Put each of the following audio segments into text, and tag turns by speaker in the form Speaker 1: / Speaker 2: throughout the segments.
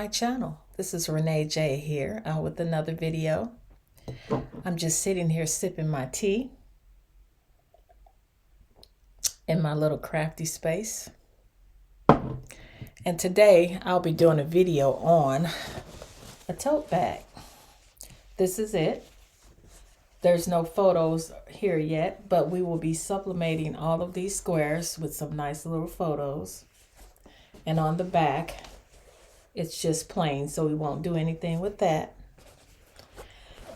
Speaker 1: my channel. This is Renee J here with another video. I'm just sitting here sipping my tea in my little crafty space. And today I'll be doing a video on a tote bag. This is it. There's no photos here yet, but we will be sublimating all of these squares with some nice little photos. And on the back, it's just plain, so we won't do anything with that.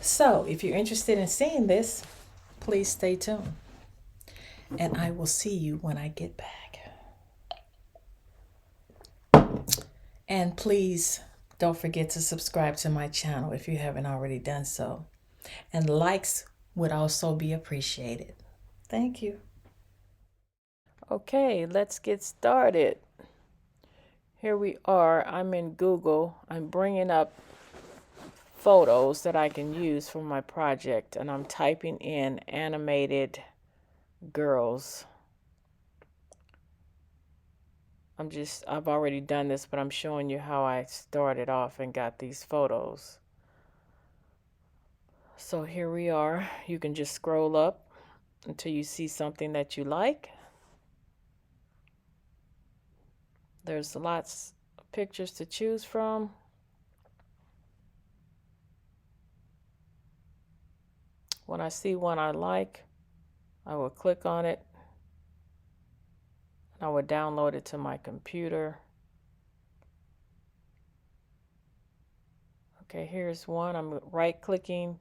Speaker 1: So if you're interested in seeing this, please stay tuned. And I will see you when I get back. And please don't forget to subscribe to my channel if you haven't already done so. And likes would also be appreciated. Thank you. Okay, let's get started. Here we are. I'm in Google. I'm bringing up photos that I can use for my project, and I'm typing in animated girls. I've already done this, but I'm showing you how I started off and got these photos. So here we are. You can just scroll up until you see something that you like. There's lots of pictures to choose from. When I see one I like, I will click on it. I will download it to my computer. Okay, here's one. I'm right-clicking,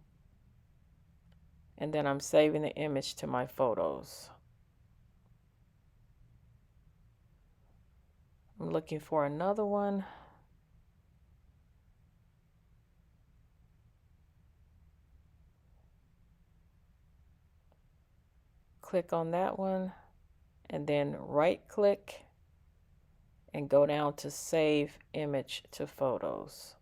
Speaker 1: and then I'm saving the image to my photos. I'm looking for another one. Click on that one, and then right-click and go down to Save Image to Photos.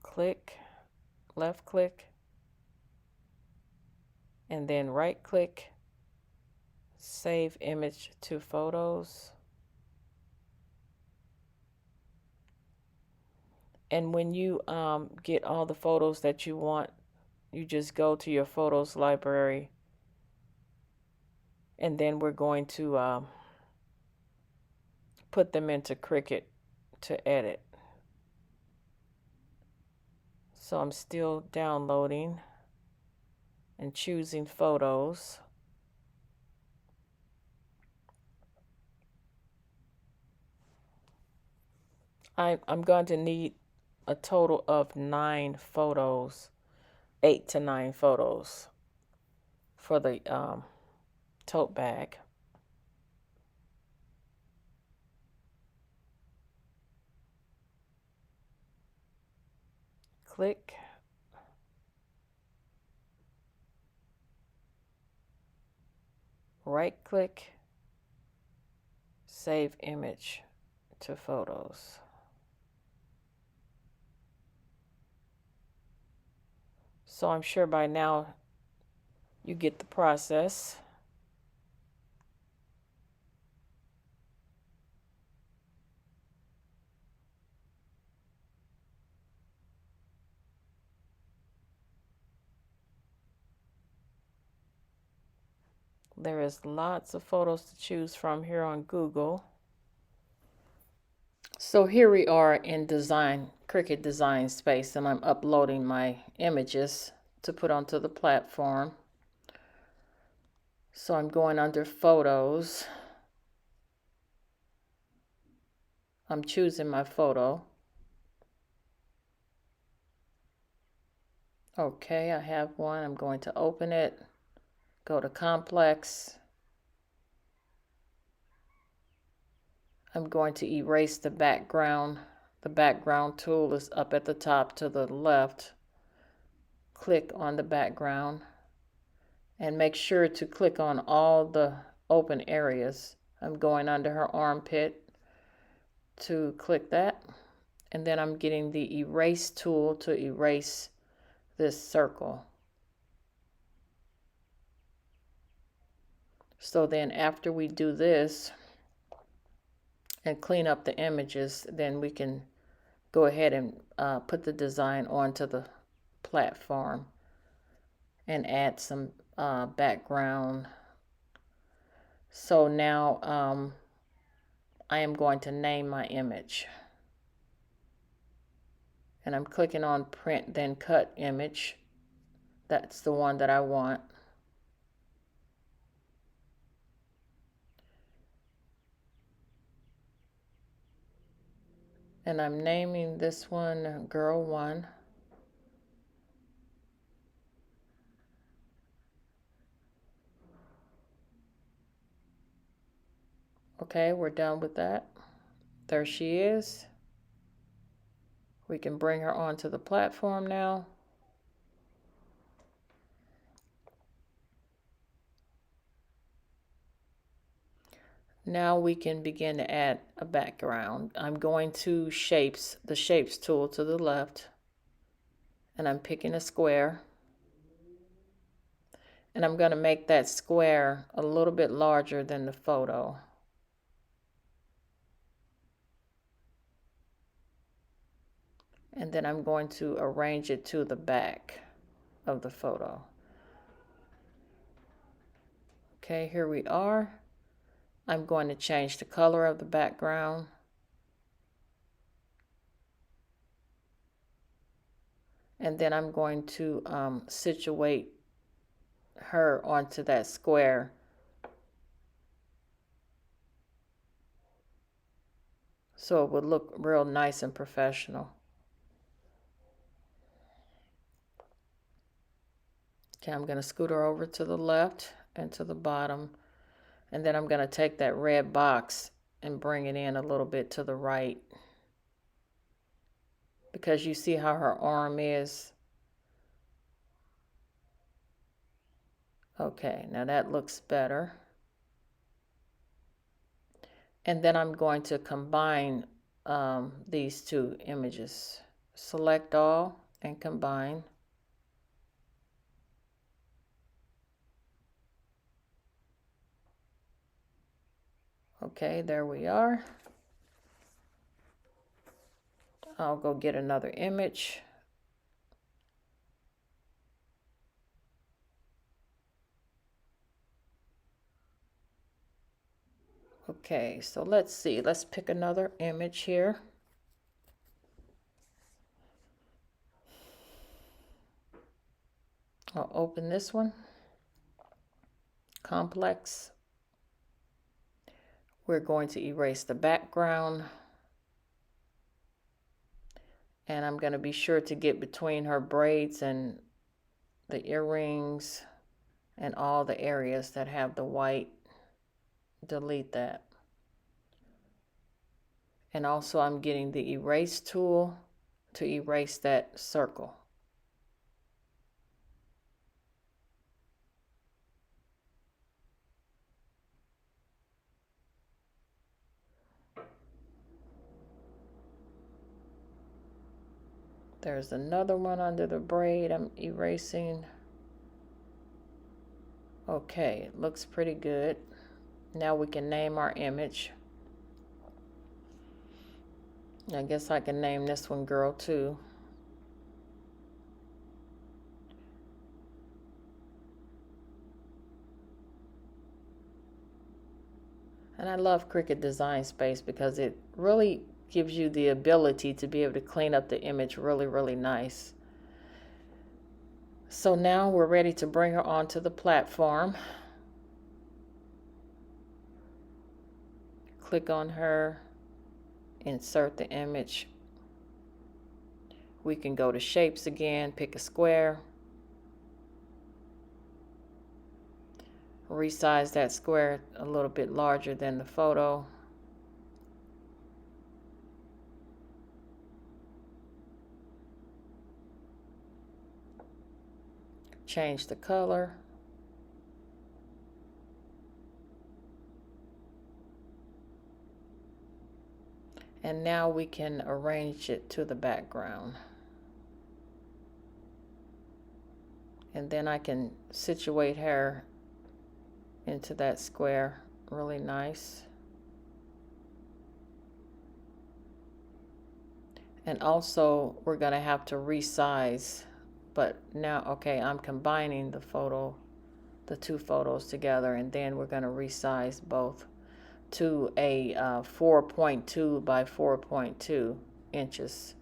Speaker 1: Click, left-click, and then right-click, Save Image to Photos. And when you get all the photos that you want, you just go to your photos library, and then we're going to put them into Cricut to edit. So I'm still downloading and choosing photos. I'm going to need a total of 9 photos, 8 to 9 photos for the tote bag. Click. Right-click, Save Image to Photos. So I'm sure by now you get the process. There is lots of photos to choose from here on Google. So here we are in Cricut Design Space, and I'm uploading my images to put onto the platform. So I'm going under Photos. I'm choosing my photo. Okay, I have one. I'm going to open it. Go to Complex. I'm going to erase the background. The background tool is up at the top to the left. Click on the background and make sure to click on all the open areas. I'm going under her armpit to click that, and then I'm getting the erase tool to erase this circle. So then after we do this and clean up the images, then we can go ahead and put the design onto the platform and add some background. So now I am going to name my image. And I'm clicking on print, then cut image. That's the one that I want. And I'm naming this one Girl 1. Okay, we're done with that. There she is. We can bring her onto the platform now. Now we can begin to add a background. I'm going to shapes, the shapes tool to the left, and I'm picking a square. And I'm going to make that square a little bit larger than the photo. And then I'm going to arrange it to the back of the photo. Okay, here we are. I'm going to change the color of the background. And then I'm going to situate her onto that square. So it would look real nice and professional. Okay, I'm going to scoot her over to the left and to the bottom. And then I'm going to take that red box and bring it in a little bit to the right. Because you see how her arm is. Okay, now that looks better. And then I'm going to combine these two images. Select all and combine. Okay, there we are. I'll go get another image. Okay, so let's see. Let's pick another image here. I'll open this one. Complex. We're going to erase the background. And I'm going to be sure to get between her braids and the earrings and all the areas that have the white. Delete that. And also I'm getting the erase tool to erase that circle. There's another one under the braid I'm erasing. Okay, it looks pretty good. Now we can name our image. I guess I can name this one Girl 2. And I love Cricut Design Space because it really gives you the ability to be able to clean up the image really, really nice. So now we're ready to bring her onto the platform. Click on her, insert the image. We can go to shapes again, pick a square. Resize that square a little bit larger than the photo. Change the color. And now we can arrange it to the background. And then I can situate her into that square. Really nice. And also we're going to have to resize, but now, okay, I'm combining the two photos together, and then we're going to resize both to a 4.2 by 4.2 inches.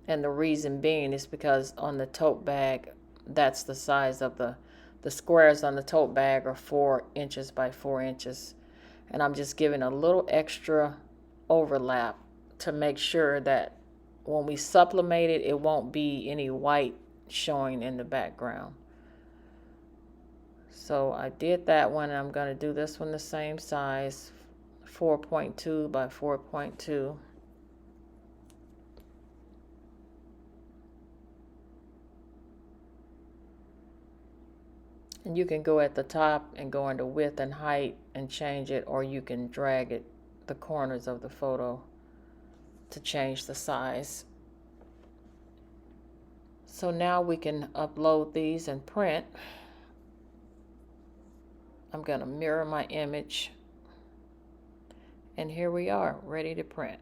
Speaker 1: And the reason being is because on the tote bag, that's the size of the squares on the tote bag are 4 inches by 4 inches. And I'm just giving a little extra overlap to make sure that when we sublimate it, it won't be any white showing in the background. So I did that one, and I'm going to do this one the same size, 4.2 by 4.2. And you can go at the top and go into width and height and change it, or you can drag it, the corners of the photo, to change the size. So now we can upload these and print. I'm going to mirror my image, and here we are, ready to print.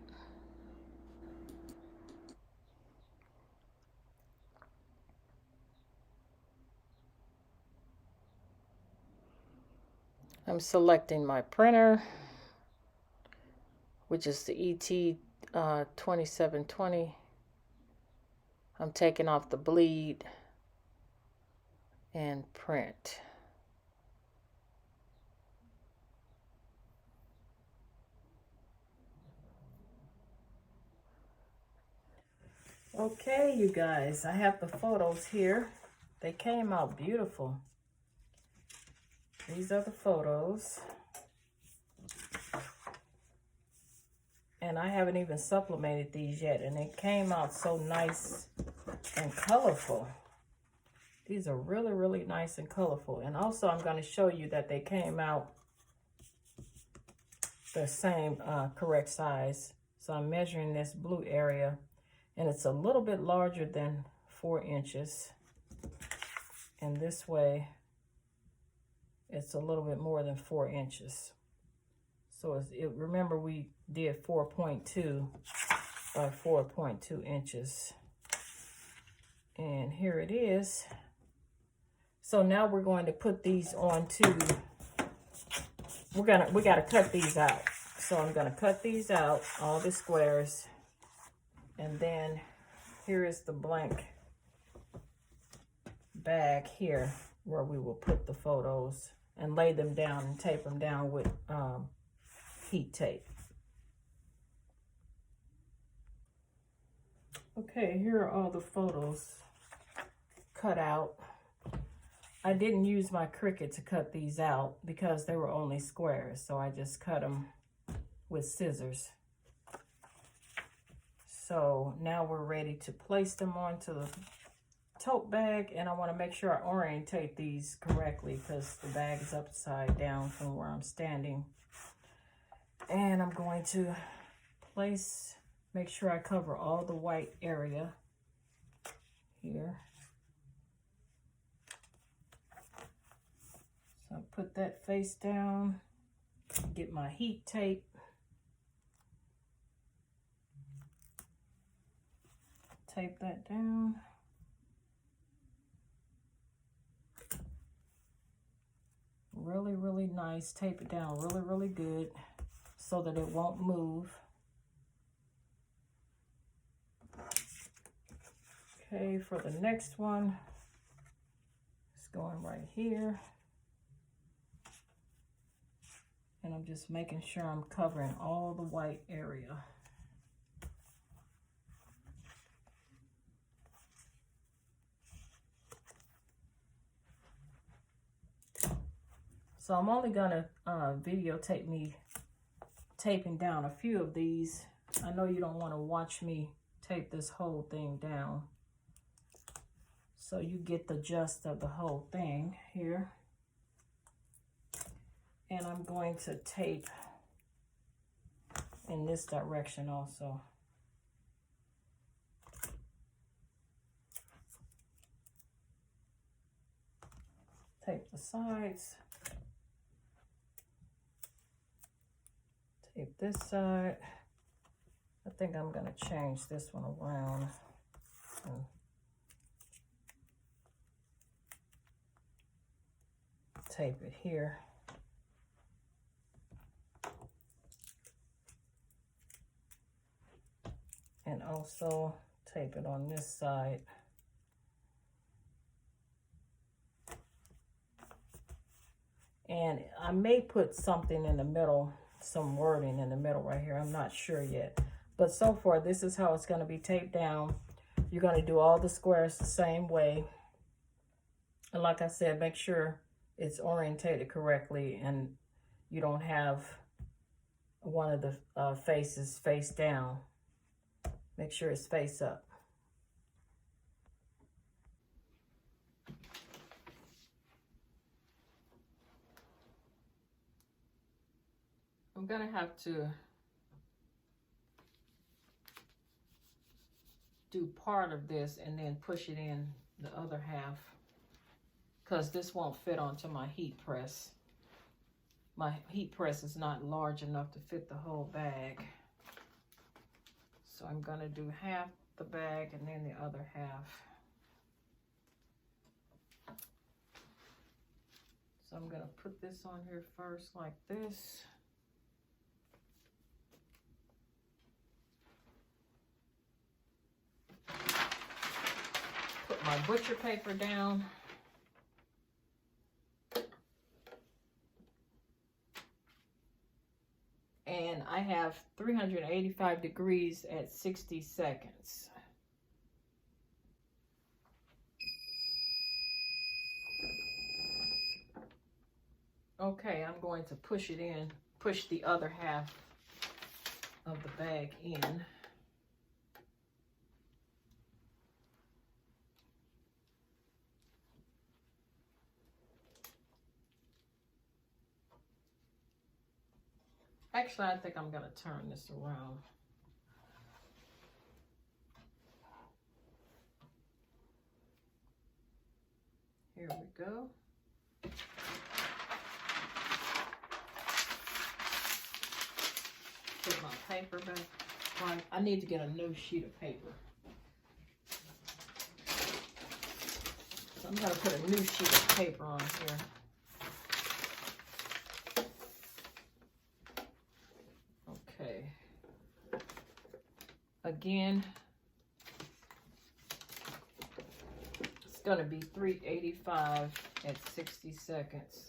Speaker 1: I'm selecting my printer, which is the ET 2720. I'm taking off the bleed and print. Okay, you guys, I have the photos here. They came out beautiful. These are the photos. And I haven't even sublimated these yet, and they came out so nice and colorful. These are really, really nice and colorful. And also I'm going to show you that they came out the same correct size. So I'm measuring this blue area, and it's a little bit larger than 4 inches. And this way, it's a little bit more than 4 inches. So remember we did 4.2 by 4.2 inches. And here it is. So now we're going to put these onto, we gotta cut these out. So I'm gonna cut these out, all the squares. And then here is the blank bag here where we will put the photos and lay them down and tape them down with heat tape. Okay, here are all the photos cut out. I didn't use my Cricut to cut these out because they were only squares, so I just cut them with scissors. So now we're ready to place them onto the tote bag, and I want to make sure I orientate these correctly because the bag is upside down from where I'm standing. And I'm going to make sure I cover all the white area here. So I put that face down, get my heat tape. Tape that down. Really, really nice. Tape it down really, really good so that it won't move. Okay, for the next one, it's going right here. And I'm just making sure I'm covering all the white area. So I'm only gonna videotape me taping down a few of these. I know you don't want to watch me tape this whole thing down, so you get the gist of the whole thing here. And I'm going to tape in this direction also. Tape the sides. Tape this side. I think I'm going to change this one around. And tape it here. And also tape it on this side. And I may put something in the middle, some wording in the middle right here. I'm not sure yet. But so far, this is how it's going to be taped down. You're going to do all the squares the same way. And like I said, make sure it's orientated correctly and you don't have one of the faces face down. Make sure it's face up. I'm gonna have to do part of this and then push it in the other half, because this won't fit onto my heat press. My heat press is not large enough to fit the whole bag. So I'm gonna do half the bag and then the other half. So I'm gonna put this on here first like this. Put my butcher paper down. And I have 385 degrees at 60 seconds. Okay, I'm going to push it in, push the other half of the bag in. Actually, I think I'm going to turn this around. Here we go. Put my paper back. I need to get a new sheet of paper. So I'm going to put a new sheet of paper on here. Okay. Again, it's going to be 385 at 60 seconds.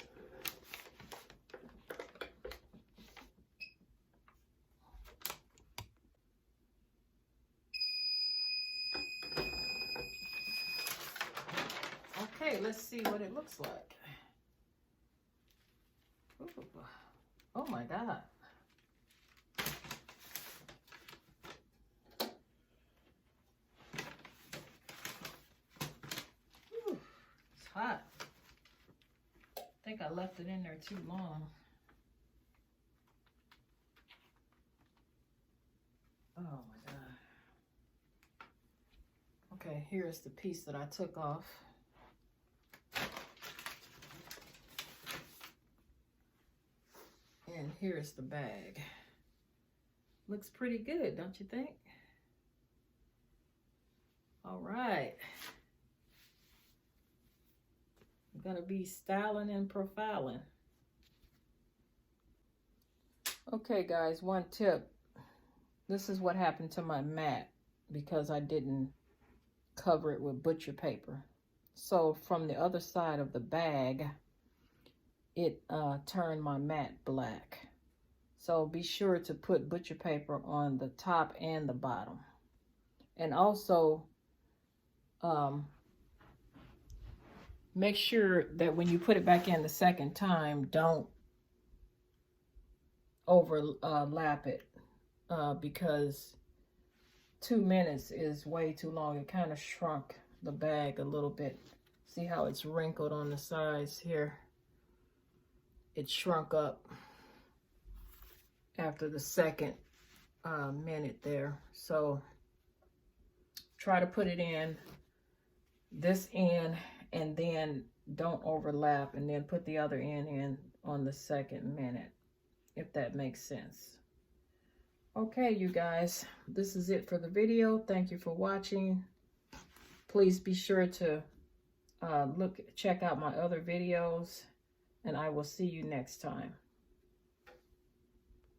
Speaker 1: Okay, let's see what it looks like. Ooh. Oh my God. Ooh, it's hot. I think I left it in there too long. Oh my God. Okay, here's the piece that I took off. And here's the bag. Looks pretty good, don't you think? All right. I'm gonna be styling and profiling. Okay guys, one tip. This is what happened to my mat because I didn't cover it with butcher paper. So from the other side of the bag, it turned my mat black. So be sure to put butcher paper on the top and the bottom. And also make sure that when you put it back in the second time, don't overlap it because 2 minutes is way too long. It kind of shrunk the bag a little bit. See how it's wrinkled on the sides here? It shrunk up after the second minute there. So try to put it in this end and then don't overlap, and then put the other end in on the second minute, if that makes sense. Okay, you guys, this is it for the video. Thank you for watching. Please be sure to check out my other videos, and I will see you next time.